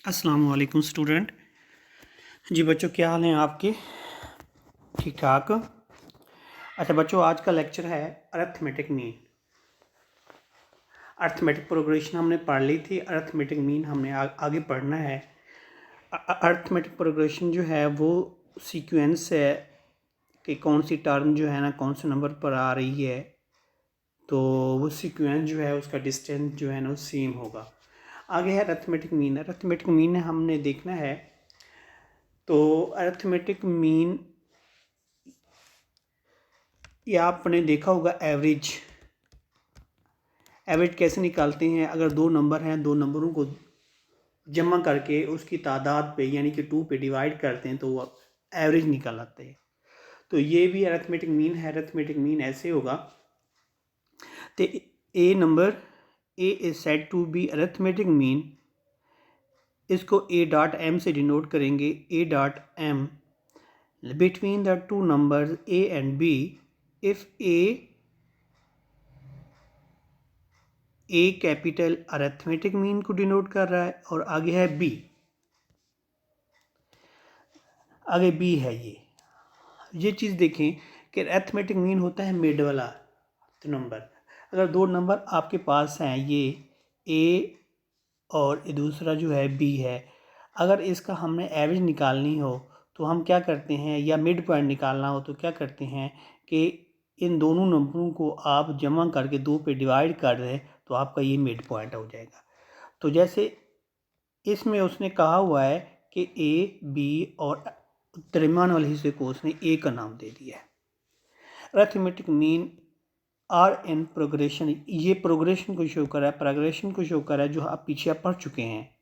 अस्सलाम वालेकुम स्टूडेंट। जी बच्चों, क्या हाल हैं आपके? ठीक ठाक। अच्छा बच्चों, आज का लेक्चर है अरिथमेटिक मीन। अरिथमेटिक प्रोग्रेशन हमने पढ़ ली थी, अरिथमेटिक मीन हमने आगे पढ़ना है। अरिथमेटिक प्रोग्रेशन जो है वो सीक्वेंस है कि कौन सी टर्म जो है ना कौन से नंबर पर आ रही है, तो वो सीक्वेंस जो है उसका डिस्टेंस जो है ना वो सेम होगा। आगे है अरिथमेटिक मीन। अरिथमेटिक मीन हमने देखना है, तो अरिथमेटिक मीन या आपने देखा होगा एवरेज। एवरेज कैसे निकालते हैं? अगर दो नंबर हैं, दो नंबरों को जमा करके उसकी तादाद पे यानी कि 2 पे डिवाइड करते हैं तो वो एवरेज निकाल आते हैं। तो ये भी अरिथमेटिक मीन है। अरिथमेटिक मीन ऐसे होगा, तो a number A is said to be arithmetic mean. इसको ए डॉट एम से डिनोट करेंगे। A dot M between the two numbers A and B if A capital arithmetic mean को denote कर रहा है और आगे है बी। आगे बी है ये चीज़ देखें कि अरिथमेटिक मीन होता है मिड वाला नंबर। अगर दो नंबर आपके पास हैं, ये ए और दूसरा जो है बी है, अगर इसका हमने एवरेज निकालनी हो तो हम क्या करते हैं, या मिड पॉइंट निकालना हो तो क्या करते हैं कि इन दोनों नंबरों को आप जमा करके 2 पे डिवाइड कर दें तो आपका ये मिड पॉइंट हो जाएगा। तो जैसे इसमें उसने कहा हुआ है कि ए बी और दरमियान वाले हिस्से को उसने ए का नाम दे दिया है। Arithmetic mean are in progression, ये प्रोग्रेशन को शो कर रहा है, प्रोग्रेशन को शो कर रहा है जो आप पीछे आप पढ़ चुके हैं।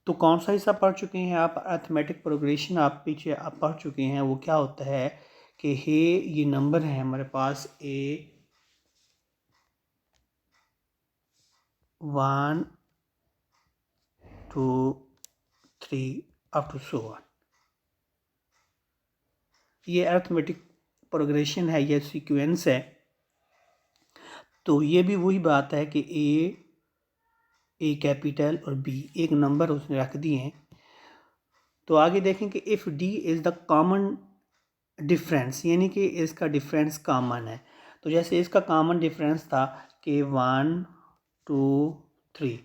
तो कौन सा हिस्सा पढ़ चुके हैं आप? अरिथमेटिक प्रोग्रेशन आप पीछे आप पढ़ चुके हैं। वो क्या होता है कि ये नंबर है हमारे पास ए 1 2 3 अप टू सो ऑन। ये अरिथमेटिक प्रोग्रेशन है, ये सीक्वेंस है। तो ये भी वही बात है कि ए कैपिटल और बी एक नंबर उसने रख दिए हैं। तो आगे देखें कि if D is the common difference, यानी कि इसका डिफरेंस कॉमन है। तो जैसे इसका कॉमन डिफरेंस था कि 1 2 3,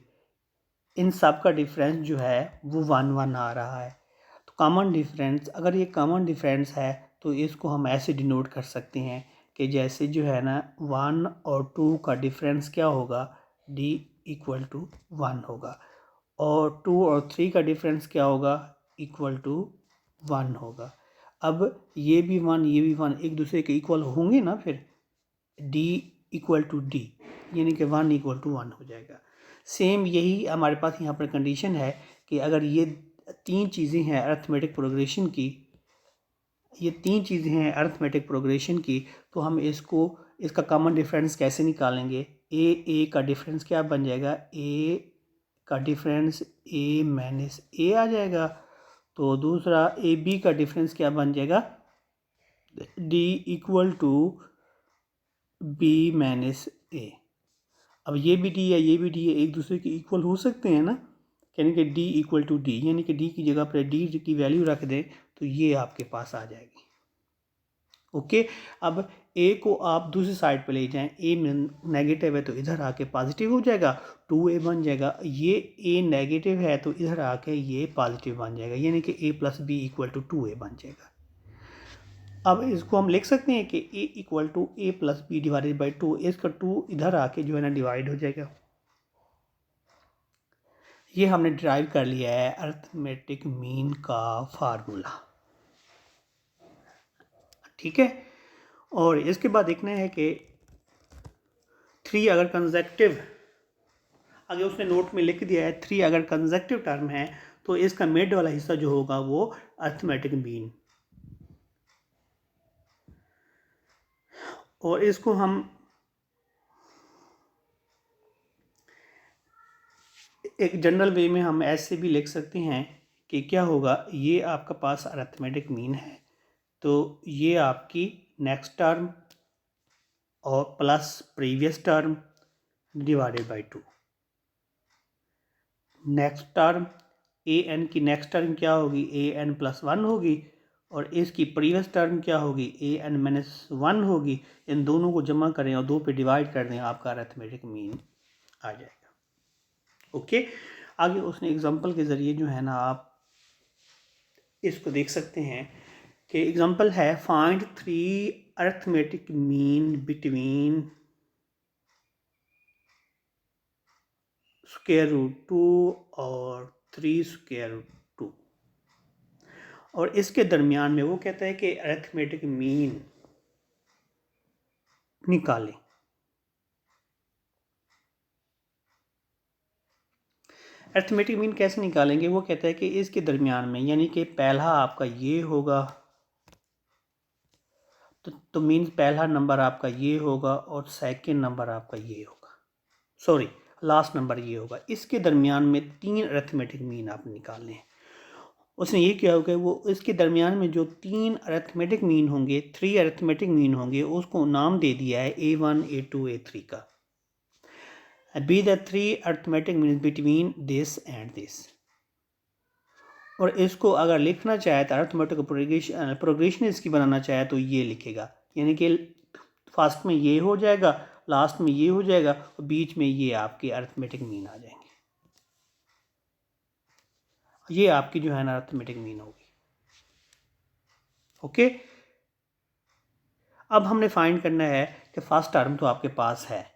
इन सब का डिफरेंस जो है वो 1 1 आ रहा है। तो कॉमन डिफरेंस, अगर ये कॉमन डिफरेंस है तो इसको हम ऐसे डिनोट कर सकते हैं कि जैसे जो है ना 1 और 2 का डिफरेंस क्या होगा, डी इक्वल टू 1 होगा, और 2 और 3 का डिफरेंस क्या होगा, इक्वल टू 1 होगा। अब ये भी 1 ये भी 1 एक दूसरे के इक्वल होंगे ना, फिर डी इक्वल टू डी यानी कि 1 इक्वल टू 1 हो जाएगा। सेम यही हमारे पास यहाँ पर कंडीशन है कि अगर ये तीन चीज़ें हैं अरिथमेटिक प्रोग्रेशन की, ये तीन चीज़ें हैं अरिथमेटिक प्रोग्रेशन की, तो हम इसका कॉमन डिफरेंस कैसे निकालेंगे? ए का डिफरेंस क्या बन जाएगा, ए का डिफरेंस ए माइनस ए आ जाएगा। तो दूसरा ए बी का डिफरेंस क्या बन जाएगा, D equal to B minus A. अब ये भी डी है ये भी डी है, एक दूसरे के इक्वल हो सकते हैं ना, यानी कि डी इक्वल टू डी, यानी कि डी की जगह पर डी की वैल्यू रख दें तो ये आपके पास आ जाएगी। ओके, अब ए को आप दूसरी साइड पे ले जाएं, ए नेगेटिव है तो इधर आके पॉजिटिव हो जाएगा, 2a बन जाएगा। ये ए नेगेटिव है तो इधर आके ये पॉजिटिव बन जाएगा, यानी कि a plus B equal to 2a बन जाएगा। अब इसको हम लिख सकते हैं कि a equal to A plus B divided by 2, इसका 2 इधर आके जो है ना डिवाइड हो जाएगा। ये हमने ड्राइव कर लिया है अरिथमेटिक मीन का फार्मूला, ठीक है। और इसके बाद देखना है कि 3 अगर कंसेक्टिव, आगे उसने नोट में लिख दिया है 3 अगर कंसेक्टिव टर्म है तो इसका मिड वाला हिस्सा जो होगा वो अरिथमेटिक मीन। और इसको हम एक जनरल वे में हम ऐसे भी लिख सकते हैं कि क्या होगा, ये आपका पास अरिथमेटिक मीन है तो ये आपकी नेक्स्ट टर्म और plus previous term divided by 2। Next term A N की नेक्स्ट टर्म क्या होगी, ए एन प्लस वन होगी, और इसकी प्रीवियस टर्म क्या होगी, ए एन माइनस वन होगी। इन दोनों को जमा करें और 2 पे डिवाइड कर दें, आपका अरिथमेटिक मीन आ जाएगा। ओके, आगे उसने एग्जांपल के ज़रिए जो है ना आप इसको देख सकते हैं कि एग्जांपल है find 3 arithmetic mean between square root 2 और 3 स्क्वायर रूट 2, और इसके दरमियान में वो कहता है कि अरिथमेटिक मीन निकालें। अरिथमेटिक मीन कैसे निकालेंगे, वो कहता है कि इसके दरमियान में, यानी कि पहला आपका ये होगा, तो मीन्स पहला नंबर आपका ये होगा और सेकंड नंबर आपका ये होगा, सॉरी लास्ट नंबर ये होगा। इसके दरमियान में 3 अरिथमेटिक मीन आप निकालने हैं। उसने ये किया होगा वो इसके दरमियान में जो 3 अरिथमेटिक मीन होंगे, 3 अरिथमेटिक मीन होंगे, उसको नाम दे दिया है A1 A2 A3 का। Be the 3 arithmetic mean between this and this. और इसको अगर लिखना चाहे तो अरिथमेटिक प्रोग्रेशन इसकी बनाना चाहे तो ये लिखेगा, यानी कि फर्स्ट में ये हो जाएगा, लास्ट में ये हो जाएगा, और बीच में ये आपके अरिथमेटिक मीन आ जाएंगे। ये आपकी जो है ना अरिथमेटिक मीन होगी। ओके, अब हमने फाइंड करना है कि फर्स्ट टर्म तो आपके पास है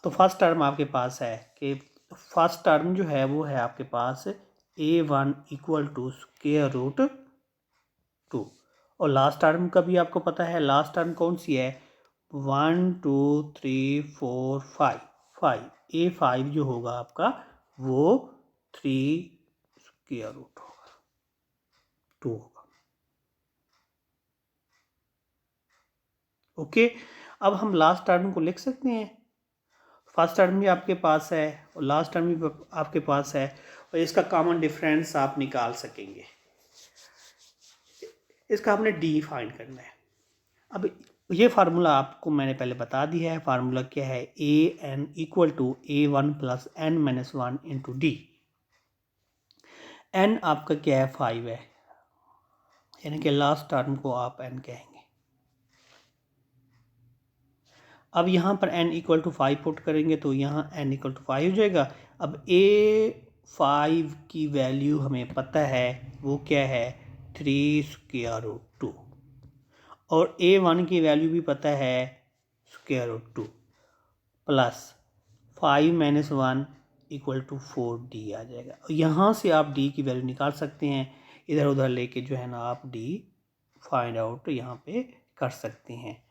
तो फर्स्ट टर्म आपके पास है कि फर्स्ट टर्म जो है वो है आपके पास A1 equal to square root 2, और लास्ट टर्म का भी आपको पता है, लास्ट टर्म कौन सी है, 1 2 3 4 5 A5 जो होगा आपका वो 3 स्क्वायर रूट होगा 2 होगा। ओके, अब हम लास्ट टर्म को लिख सकते हैं। फर्स्ट टर्म भी आपके पास है और लास्ट टर्म भी आपके पास है, और इसका कॉमन डिफरेंस आप निकाल सकेंगे। इसका आपने डी फाइंड करना है। अब ये फार्मूला आपको मैंने पहले बता दिया है। फार्मूला क्या है, A N equal to A1 plus N minus 1 into D. N आपका क्या है, 5 है, यानी कि लास्ट टर्म को आप एन कहेंगे। अब यहाँ पर n इक्वल टू 5 पुट करेंगे तो यहाँ n इक्वल टू 5 हो जाएगा। अब A5 की वैल्यू हमें पता है, वो क्या है, 3 स्क्वायर रूट 2, और A1 की वैल्यू भी पता है square root 2, plus 5 minus 1 equal to 4D आ जाएगा। और यहाँ से आप D की वैल्यू निकाल सकते हैं, इधर उधर लेके जो है ना आप D फाइंड आउट यहाँ पे कर सकते हैं।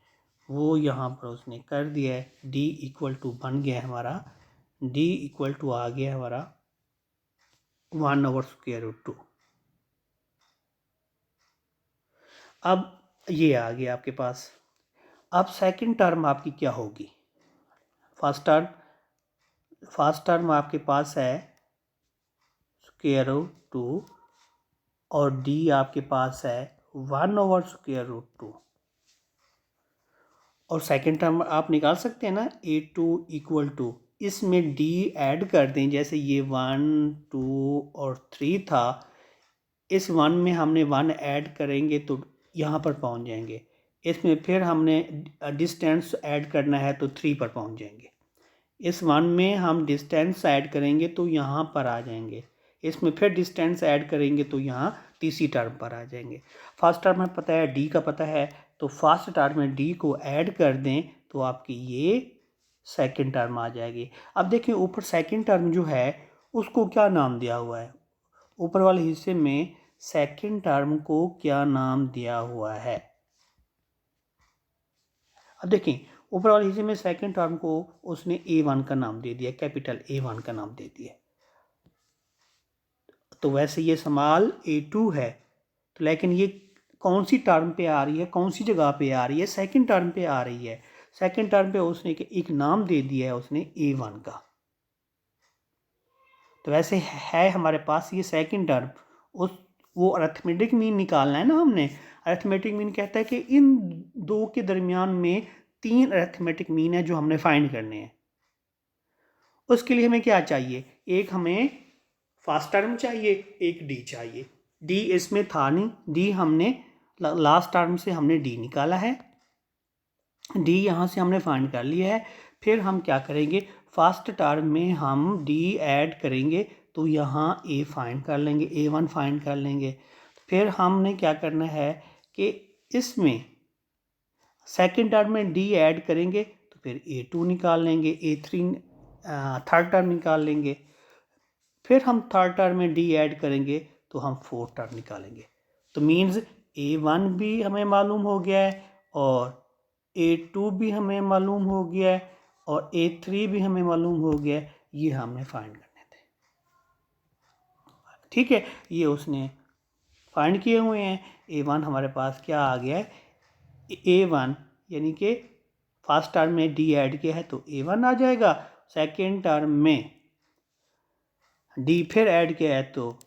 वो यहाँ पर उसने कर दिया है। D इक्वल टू बन गया है हमारा, D इक्वल टू आ गया हमारा 1 ओवर स्क्वायर रूट 2। अब ये आ गया आपके पास। अब सेकंड टर्म आपकी क्या होगी, फर्स्ट टर्म आपके पास है स्क्वायर रूट 2, और D आपके पास है 1 ओवर स्क्वायर रूट 2, और सेकंड टर्म आप निकाल सकते हैं ना, A2 इक्वल टू, इसमें D ऐड कर दें, जैसे ये 1 2 और 3 था, इस 1 में हमने 1 ऐड करेंगे तो यहाँ पर पहुँच जाएंगे। इसमें फिर हमने डिस्टेंस ऐड करना है तो 3 पर पहुँच जाएंगे। इस 1 में हम डिस्टेंस ऐड करेंगे तो यहाँ पर आ जाएंगे। इसमें फिर डिस्टेंस ऐड करेंगे तो यहाँ तीसरी टर्म पर आ जाएंगे। फर्स्ट टर्म में पता है, D का पता है, तो फर्स्ट टर्म में D को ऐड कर दें तो आपकी ये सेकंड टर्म आ जाएगी। अब देखिए ऊपर सेकंड टर्म जो है उसको क्या नाम दिया हुआ है, ऊपर वाले हिस्से में सेकंड टर्म को क्या नाम दिया हुआ है। अब देखें ऊपर वाले हिस्से में सेकंड टर्म को उसने A1 का नाम दे दिया, कैपिटल A1 का नाम दे दिया। तो वैसे ये स्मॉल A2 है, तो लेकिन ये कौन सी टर्म पे आ रही है, कौन सी जगह पे आ रही है, सेकंड टर्म पे आ रही है। सेकंड टर्म पे उसने एक नाम दे दिया है उसने A1 का। तो वैसे है हमारे पास ये सेकंड टर्म, वो अरिथमेटिक मीन निकालना है ना हमने। अरिथमेटिक मीन कहता है कि इन दो के दरमियान में 3 अरिथमेटिक मीन है जो हमने फाइंड करने हैं। उसके लिए हमें क्या चाहिए, एक हमें फर्स्ट टर्म चाहिए, एक डी चाहिए। डी इसमें था नहीं, डी हमने लास्ट टर्म से हमने डी निकाला है, डी यहाँ से हमने फाइंड कर लिया है। फिर हम क्या करेंगे, फर्स्ट टर्म में हम डी ऐड करेंगे तो यहाँ ए फाइंड कर लेंगे, A1 फाइंड कर लेंगे। फिर हमने क्या करना है कि इसमें सेकंड टर्म में डी ऐड करेंगे तो फिर A2 निकाल लेंगे, A3 थर्ड टर्म निकाल लेंगे। फिर हम थर्ड टर्म में डी ऐड करेंगे तो हम फोर्थ टर्म निकालेंगे। तो मीन्स A1 भी हमें मालूम हो गया है और A2 भी हमें मालूम हो गया है और A3 भी हमें मालूम हो गया है। ये हमने फाइंड करने थे, ठीक है। ये उसने फाइंड किए हुए हैं। A1 हमारे पास क्या आ गया है, A1 यानी कि फर्स्ट टर्म में डी ऐड किया है तो A1 आ जाएगा, सेकेंड टर्म में डी फिर ऐड किया है तो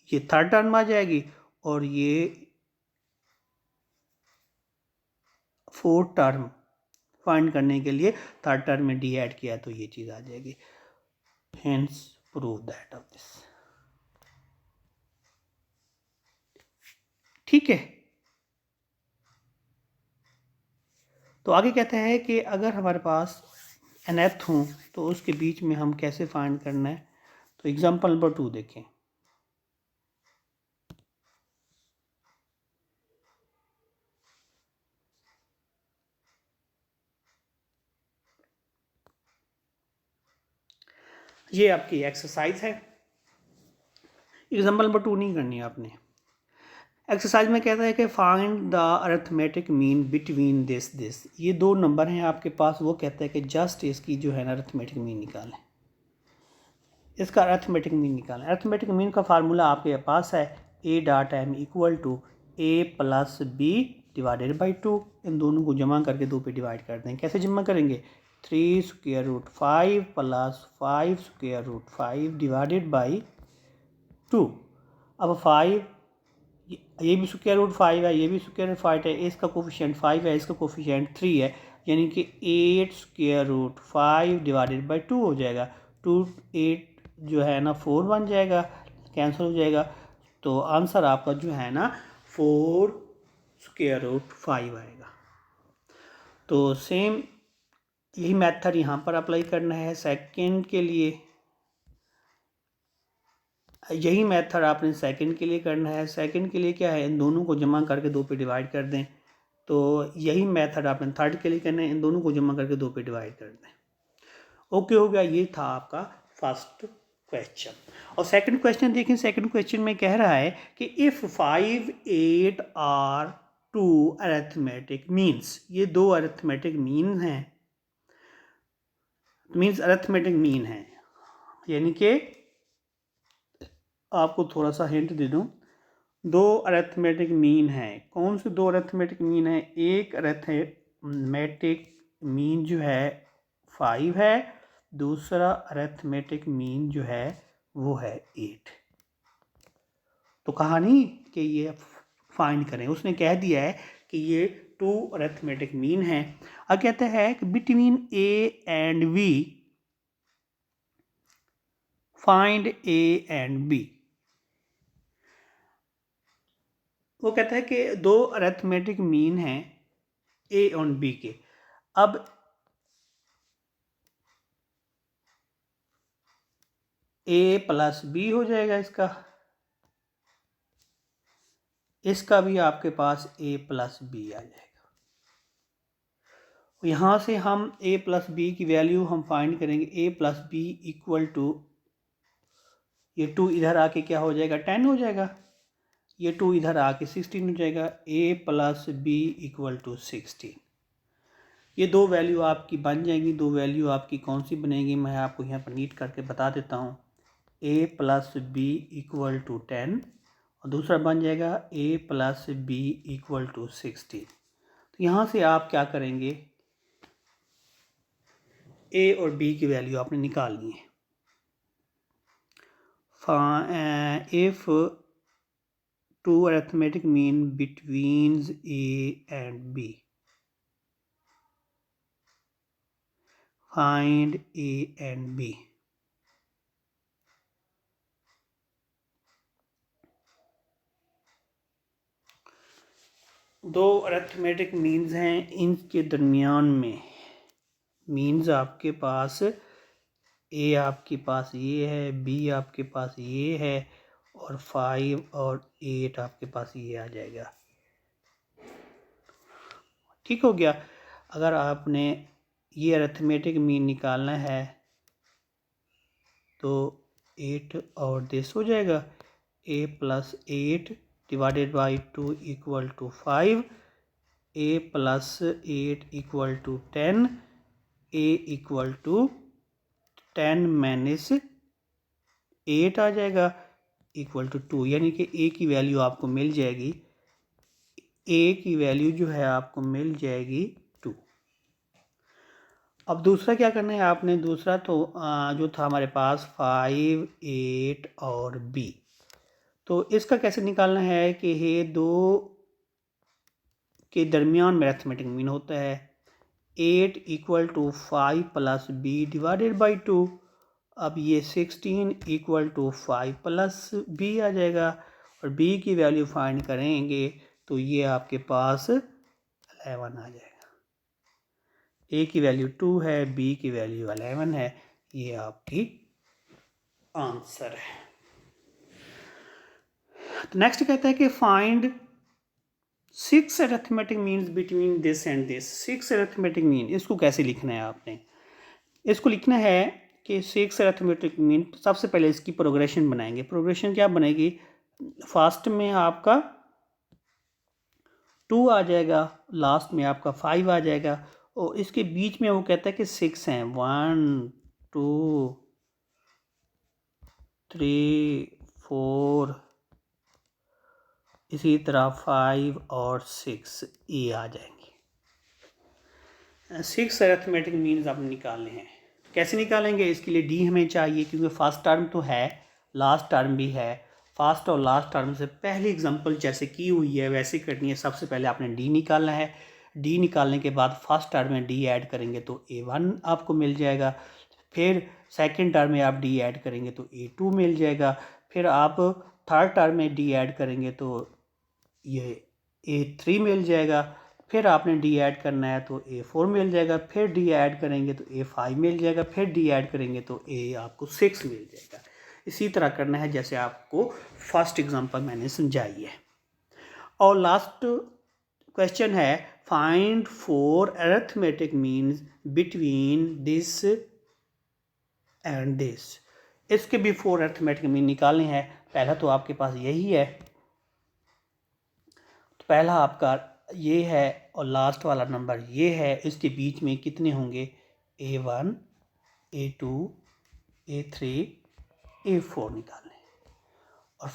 ये थर्ड टर्म आ जाएगी, और ये फोर्थ टर्म फाइंड करने के लिए थर्ड टर्म में डी ऐड किया है तो ये चीज़ आ जाएगी। Hence prove that of this, ठीक है। तो आगे कहता है कि अगर हमारे पास nth हो तो उसके बीच में हम कैसे फाइंड करना है। तो एग्जांपल नंबर 2 देखें। ये आपकी एक्सरसाइज है, एग्जांपल नंबर 2 नहीं करनी है आपने। एक्सरसाइज में कहता है कि find the arithmetic mean between this. ये दो नंबर हैं आपके पास, वो कहता है कि जस्ट इसकी जो है ना अरिथमेटिक मीन निकालें, इसका अरिथमेटिक मीन निकालें। अरिथमेटिक मीन का फार्मूला आपके पास है A.M equal to A+B divided by 2। इन दोनों को जमा करके 2 पे डिवाइड कर दें। कैसे जमा करेंगे, 3√5 + 5√5 डिवाइडेड बाई 2। अब 5 ये भी √5 है, ये भी √5 है, इसका कोफिशिएंट 5 है, इसका कोफिशिएंट 3 है, यानी कि 8√5 डिवाइडेड बाई 2 हो जाएगा। 2 8 जो है ना 4 बन जाएगा, कैंसिल हो जाएगा। तो आंसर आपका जो है ना 4√5 आएगा। तो सेम यही मेथड यहाँ पर अप्लाई करना है सेकंड के लिए, यही मेथड आपने सेकंड के लिए करना है। सेकंड के लिए क्या है, इन दोनों को जमा करके 2 पे डिवाइड कर दें। तो यही मेथड आपने थर्ड के लिए करना है, इन दोनों को जमा करके 2 पे डिवाइड कर दें। ओके हो गया, ये था आपका फर्स्ट क्वेश्चन। और सेकंड क्वेश्चन देखें। सेकंड क्वेश्चन में कह रहा है कि इफ़ 5, 8 आर 2 अरिथमेटिक मीन्स, ये 2 अरिथमेटिक मीन हैं, मीन्स अरिथमेटिक मीन है, यानी कि आपको थोड़ा सा हिंट दे दूं, 2 अरिथमेटिक मीन है। कौन से 2 अरिथमेटिक मीन है, एक अरिथमेटिक मीन जो है 5 है, दूसरा अरिथमेटिक मीन जो है वो है 8। तो कहानी कि ये फाइंड करें, उसने कह दिया है कि ये 2 अरिथमेटिक मीन है। अब कहते हैं कि between A and B find A and B। वो कहता है कि 2 अरिथमेटिक मीन हैं A और B के। अब A+B हो जाएगा, इसका भी आपके पास A+B आ जाएगा। यहाँ से हम A+B की वैल्यू हम फाइंड करेंगे। A+B इक्वल टू, ये 2 इधर आके क्या हो जाएगा, 10 हो जाएगा, ये 2 इधर आके 16 हो जाएगा। A+B equal to 16। ये 2 वैल्यू आपकी बन जाएंगी। 2 वैल्यू आपकी कौन सी बनेगी, मैं आपको यहाँ पर नीट करके बता देता हूँ। A+B इक्वल टू 10 और दूसरा बन जाएगा A+B इक्वल टू 16। तो यहाँ से आप क्या करेंगे, A और B की वैल्यू आपने निकालनी है। If 2 arithmetic mean between A and B find A and B. दो अरिथमेटिक मीन्स हैं, इनके दरमियान में मीन्स आपके पास ए आपके पास ये है, बी आपके पास ये है, और 5 और 8 आपके पास ये आ जाएगा। ठीक हो गया। अगर आपने ये अरिथमेटिक मीन निकालना है तो 8 और दिस हो जाएगा, a + 8 divided by 2 equal to 5, a + 8 equal to 10, a equal to 10 - 8 आ जाएगा इक्वल टू 2, यानी कि a की वैल्यू आपको मिल जाएगी, a की वैल्यू जो है आपको मिल जाएगी 2। अब दूसरा क्या करना है आपने, दूसरा तो जो था हमारे पास 5, 8 और b, तो इसका कैसे निकालना है कि ये दो के दरमियान में अरिथमेटिक मीन होता है। 8 equal to 5 + b divided by 2। अब ये 16 इक्वल टू 5 + b आ जाएगा, और b की वैल्यू फाइंड करेंगे तो ये आपके पास 11 आ जाएगा। a की वैल्यू 2 है, b की वैल्यू 11 है, ये आपकी आंसर है। तो नेक्स्ट कहता है कि find 6 arithmetic means between this and this. 6 arithmetic mean, इसको कैसे लिखना है आपने, इसको लिखना है कि 6 अरिथमेटिक मीन, सबसे पहले इसकी प्रोग्रेशन बनाएंगे। प्रोग्रेशन क्या बनेगी, फर्स्ट में आपका 2 आ जाएगा, लास्ट में आपका 5 आ जाएगा, और इसके बीच में वो कहता है कि 6 हैं, 1 2 3 4, इसी तरह 5 और 6 ये आ जाएंगे। 6 अरिथमेटिक मीन्स आपने निकालने हैं। कैसे निकालेंगे, इसके लिए डी हमें चाहिए, क्योंकि फर्स्ट टर्म तो है, लास्ट टर्म भी है। फर्स्ट और लास्ट टर्म से पहली एग्जांपल जैसे की हुई है वैसे करनी है। सबसे पहले आपने डी निकालना है, डी निकालने के बाद फर्स्ट टर्म में डी ऐड करेंगे तो a1 आपको मिल जाएगा, फिर सेकंड टर्म में आप डी ऐड करेंगे तो a2 मिल जाएगा, फिर आप थर्ड टर्म में डी ऐड करेंगे तो ये a3 मिल जाएगा, फिर आपने डी ऐड करना है तो a4 मिल जाएगा, फिर डी ऐड करेंगे तो a5 मिल जाएगा, फिर डी ऐड करेंगे तो आपको 6 मिल जाएगा। इसी तरह करना है जैसे आपको फर्स्ट एग्जांपल मैंने समझाई है। और लास्ट क्वेश्चन है find 4 arithmetic means between this and this. इसके भी 4 अरिथमेटिक मीन निकालने हैं। पहला तो आपके पास यही है, तो पहला आपका ये है और लास्ट वाला नंबर ये है, इसके बीच में कितने होंगे, a1 a2 a3 a4 निकालने। और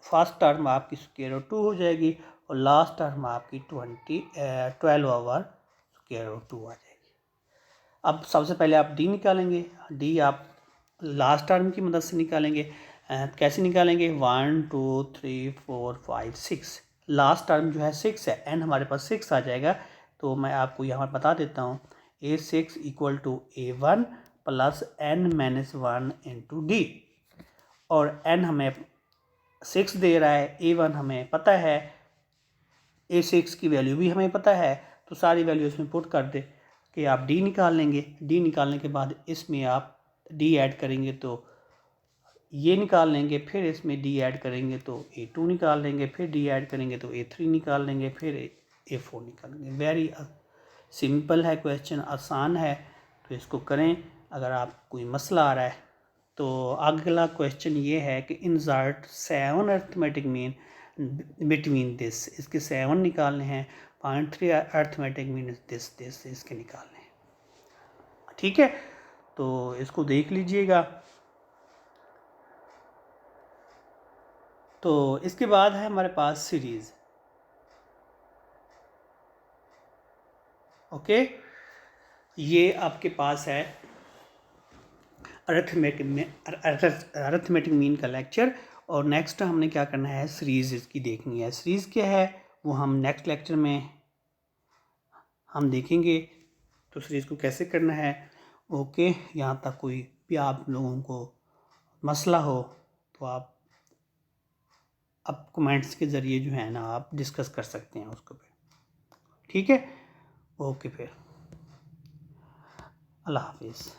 फर्स्ट टर्म आपकी √2 हो जाएगी, और लास्ट टर्म आपकी 12/√2 आ जाएगी। अब सबसे पहले आप डी निकालेंगे, डी आप लास्ट टर्म की मदद से निकालेंगे। कैसे निकालेंगे, 1 2 3 4 5 6, लास्ट टर्म जो है 6 है, एन हमारे पास 6 आ जाएगा। तो मैं आपको यहाँ बता देता हूँ, a6 equal to a1 + n-1 into D, और n हमें 6 दे रहा है, a1 हमें पता है, a6 की वैल्यू भी हमें पता है, तो सारी वैल्यू इसमें पुट कर दे कि आप डी निकाल लेंगे। डी निकालने के बाद इसमें आप डी ऐड करेंगे तो ये निकाल लेंगे, फिर इसमें डी ऐड करेंगे तो a2 निकाल लेंगे, फिर डी ऐड करेंगे तो a3 निकाल लेंगे, फिर a4 निकाल लेंगे। वेरी सिंपल है क्वेश्चन, आसान है, तो इसको करें। अगर आप कोई मसला आ रहा है तो अगला क्वेश्चन ये है कि insert 7 arithmetic mean between this, इसके 7 निकालने हैं। 0.3 अरिथमेटिक मीन दिस इसके निकालने हैं। ठीक है, तो इसको देख लीजिएगा। तो इसके बाद है हमारे पास सीरीज़। ओके, ये आपके पास है अरिथमेटिक मीन का लेक्चर, और नेक्स्ट हमने क्या करना है, सीरीज़ इसकी देखनी है। सीरीज़ क्या है वो हम नेक्स्ट लेक्चर में हम देखेंगे। तो सीरीज़ को कैसे करना है। ओके, यहाँ तक कोई भी आप लोगों को मसला हो तो आप कमेंट्स के ज़रिए जो है ना आप डिस्कस कर सकते हैं उसको पे, ठीक है। ओके, फिर अल्लाह हाफिज़।